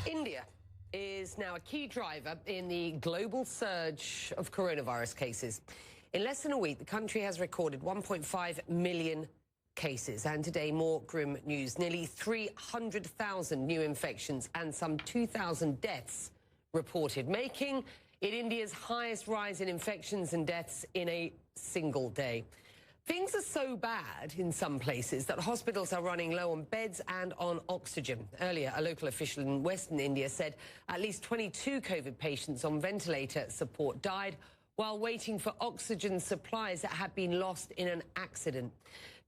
India is now a key driver in the global surge of coronavirus cases. In less than a week, the country has recorded 1.5 million cases. And today, more grim news. Nearly 300,000 new infections and some 2,000 deaths reported, making it India's highest rise in infections and deaths in a single day. Things are so bad in some places that hospitals are running low on beds and on oxygen. Earlier, a local official in Western India said at least 22 COVID patients on ventilator support died while waiting for oxygen supplies that had been lost in an accident.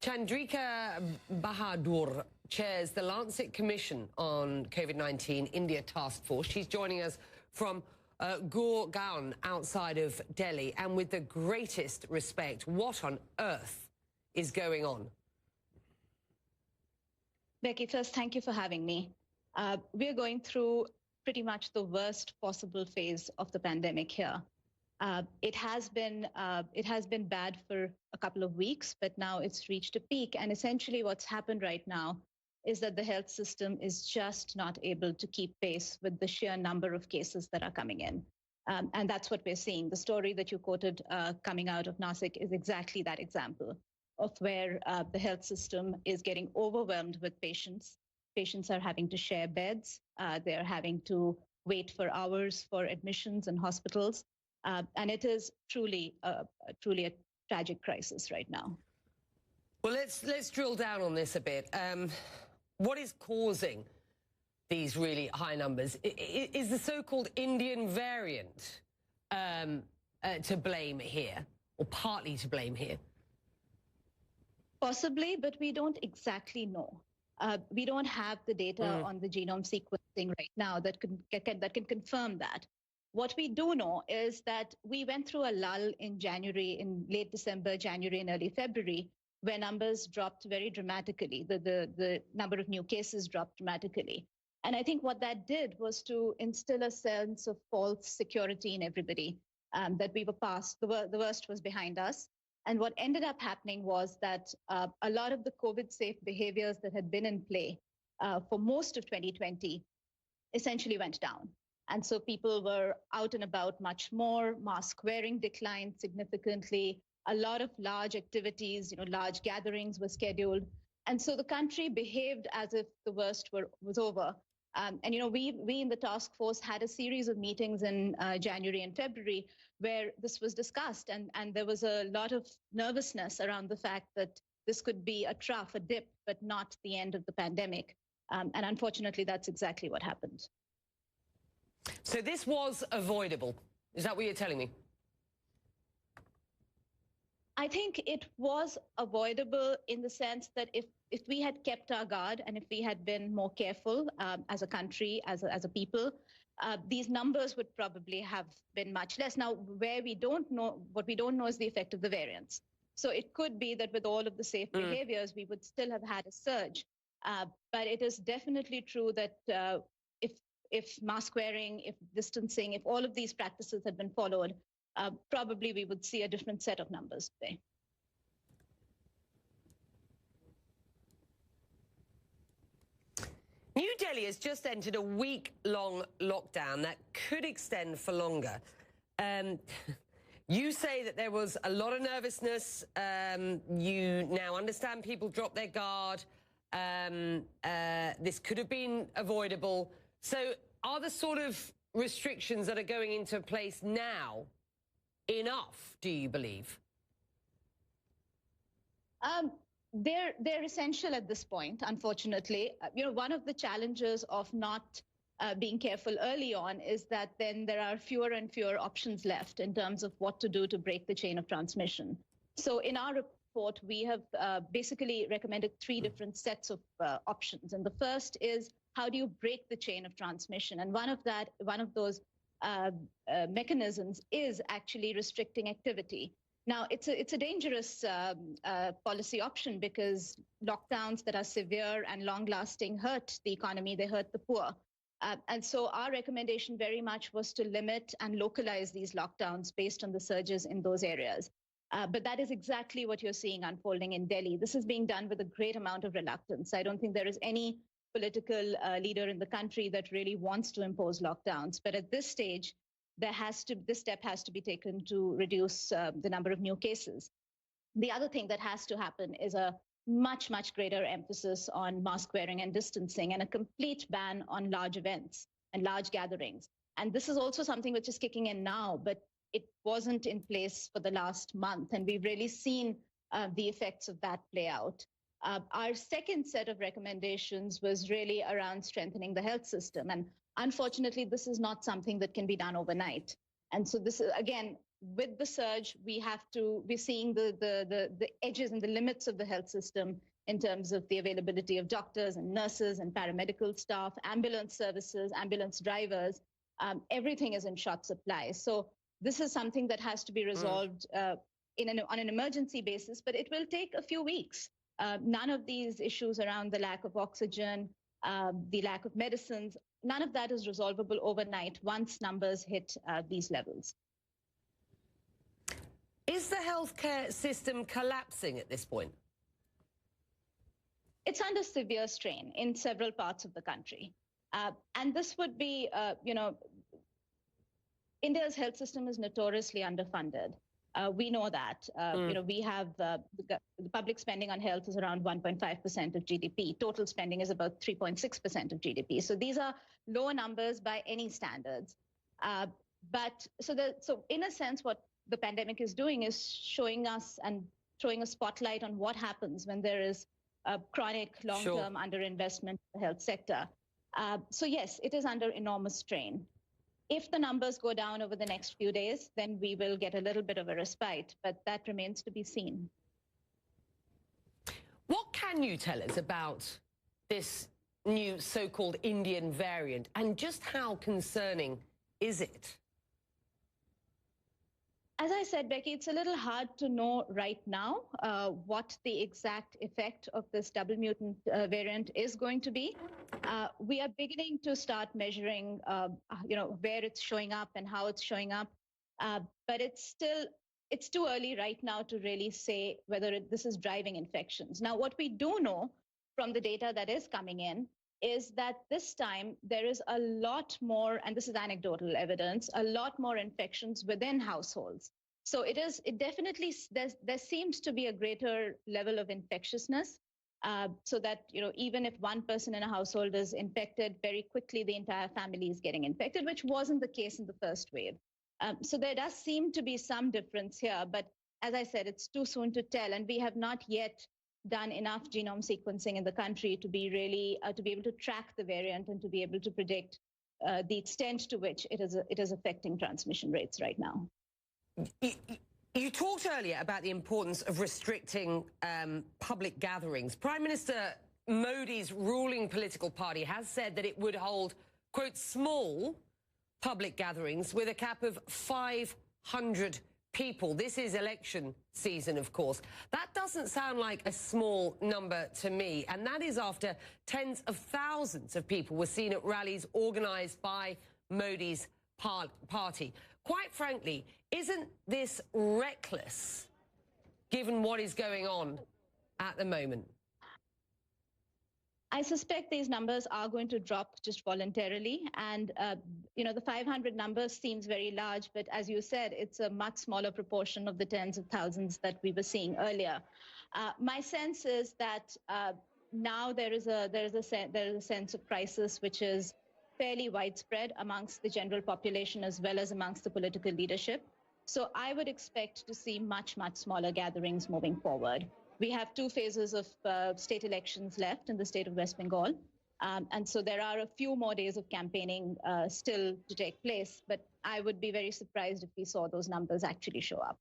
Chandrika Bahadur chairs the Lancet Commission on COVID-19 India Task Force. She's joining us from Gurgaon outside of Delhi. And with the greatest respect, what on earth is going on? Becky, first, thank you for having me. We're going through pretty much the worst possible phase of the pandemic here. It has been bad for a couple of weeks, but now it's reached a peak. And essentially what's happened right now is that the health system is just not able to keep pace with the sheer number of cases that are coming in. And that's what we're seeing. The story that you quoted coming out of Nasik is exactly that example of where the health system is getting overwhelmed with patients. Patients are having to share beds. They're having to wait for hours for admissions in hospitals. And it is truly a tragic crisis right now. Well, let's drill down on this a bit. What is causing these really high numbers? Is the so-called Indian variant to blame here, or partly to blame here? Possibly, but we don't exactly know. We don't have the data on the genome sequencing right now that can confirm that. What we do know is that we went through a lull in January, in late December, January, and early February, where numbers dropped very dramatically. The number of new cases dropped dramatically. And I think what that did was to instill a sense of false security in everybody, that we were past, the worst was behind us. And what ended up happening was that a lot of the COVID-safe behaviors that had been in play for most of 2020 essentially went down. And so people were out and about much more, mask wearing declined significantly, a lot of large activities, large gatherings were scheduled. And so the country behaved as if the worst was over. And we in the task force had a series of meetings in January and February where this was discussed. And there was a lot of nervousness around the fact that this could be a trough, a dip, but not the end of the pandemic. And unfortunately, that's exactly what happened. So this was avoidable. Is that what you're telling me? I think it was avoidable in the sense that if we had kept our guard and if we had been more careful as a country, as a people, these numbers would probably have been much less. Now, what we don't know is the effect of the variants. So it could be that with all of the safe behaviors, we would still have had a surge. But it is definitely true that if mask wearing, if distancing, if all of these practices had been followed, probably we would see a different set of numbers today. New Delhi has just entered a week-long lockdown that could extend for longer. You say that there was a lot of nervousness. You now understand people dropped their guard. This could have been avoidable. So are the sort of restrictions that are going into place now enough, do you believe? They're essential at this point, unfortunately. One of the challenges of not being careful early on is that then there are fewer and fewer options left in terms of what to do to break the chain of transmission. So in our report, we have basically recommended three different sets of options. And the first is, how do you break the chain of transmission? And one of those mechanisms is actually restricting activity. Now, it's a dangerous policy option because lockdowns that are severe and long-lasting hurt the economy, they hurt the poor. And so our recommendation very much was to limit and localize these lockdowns based on the surges in those areas. But that is exactly what you're seeing unfolding in Delhi. This is being done with a great amount of reluctance. I don't think there is any political leader in the country that really wants to impose lockdowns. But at this stage, this step has to be taken to reduce the number of new cases. The other thing that has to happen is a much, much greater emphasis on mask wearing and distancing, and a complete ban on large events and large gatherings. And this is also something which is kicking in now, but it wasn't in place for the last month. And we've really seen the effects of that play out. Our second set of recommendations was really around strengthening the health system. And unfortunately, this is not something that can be done overnight. And so this is, again, with the surge, we're seeing the edges and the limits of the health system in terms of the availability of doctors and nurses and paramedical staff, ambulance services, ambulance drivers. Everything is in short supply. So this is something that has to be resolved on an emergency basis, but it will take a few weeks. None of these issues around the lack of oxygen, the lack of medicines, none of that is resolvable overnight once numbers hit these levels. Is the healthcare system collapsing at this point? It's under severe strain in several parts of the country. And this would be, India's health system is notoriously underfunded. We know that. We have the public spending on health is around 1.5% of GDP. Total spending is about 3.6% of GDP. So these are low numbers by any standards. So in a sense, what the pandemic is doing is showing us and throwing a spotlight on what happens when there is a chronic long-term underinvestment in the health sector. So yes, it is under enormous strain. If the numbers go down over the next few days, then we will get a little bit of a respite, but that remains to be seen. What can you tell us about this new so-called Indian variant, and just how concerning is it? As I said, Becky, it's a little hard to know right now what the exact effect of this double mutant variant is going to be. We are beginning to start measuring, where it's showing up and how it's showing up. But it's too early right now to really say whether this is driving infections. Now, what we do know from the data that is coming in is that this time there is a lot more, and this is anecdotal evidence, a lot more infections within households. So it definitely, there seems to be a greater level of infectiousness, so that, even if one person in a household is infected, very quickly the entire family is getting infected, which wasn't the case in the first wave. So there does seem to be some difference here, but as I said, it's too soon to tell, and we have not yet done enough genome sequencing in the country to be really to be able to track the variant and to be able to predict the extent to which it is affecting transmission rates right now. You talked earlier about the importance of restricting public gatherings. Prime Minister Modi's ruling political party has said that it would hold, quote, small public gatherings with a cap of 500 people. This is election season, of course. That doesn't sound like a small number to me, and that is after tens of thousands of people were seen at rallies organised by Modi's party. Quite frankly, isn't this reckless, given what is going on at the moment? I suspect these numbers are going to drop just voluntarily. And, the 500 number seems very large, but as you said, it's a much smaller proportion of the tens of thousands that we were seeing earlier. My sense is that now there is a sense of crisis which is fairly widespread amongst the general population as well as amongst the political leadership. So I would expect to see much, much smaller gatherings moving forward. We have 2 phases of state elections left in the state of West Bengal. And so there are a few more days of campaigning still to take place. But I would be very surprised if we saw those numbers actually show up.